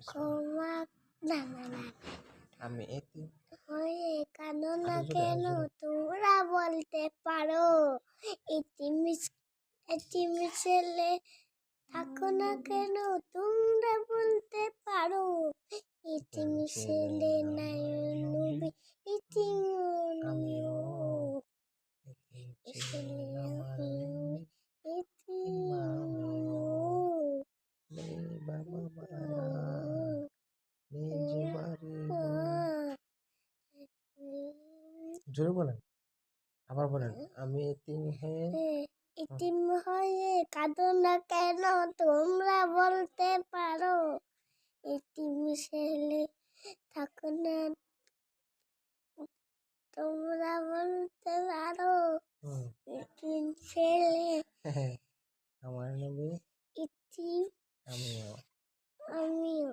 ক্ষমা না না না আমি এতিম হয়ে কাঁদো না আরো জোরে, কেন আরো জোরে। তোমরা বলতে পারো এতিম এতিম ছেলে থাকো না কেন তোমরা বলতে পারো এতিম ছেলে নাই নবী এতিম আমিও ছেলে আমার এতিম নেই বাবা মায়া নিজ বাড়ি জোরে বলেন, আবার বলেন। আমি এতিম হয়ে এতিম হয়ে কাঁদো না কেন তোমরা বলতে পারো এতিম ছেলে থাকো না তোমরা বলতে পারো এতিম ছেলে আমার নবী এতিম আমিও আমিও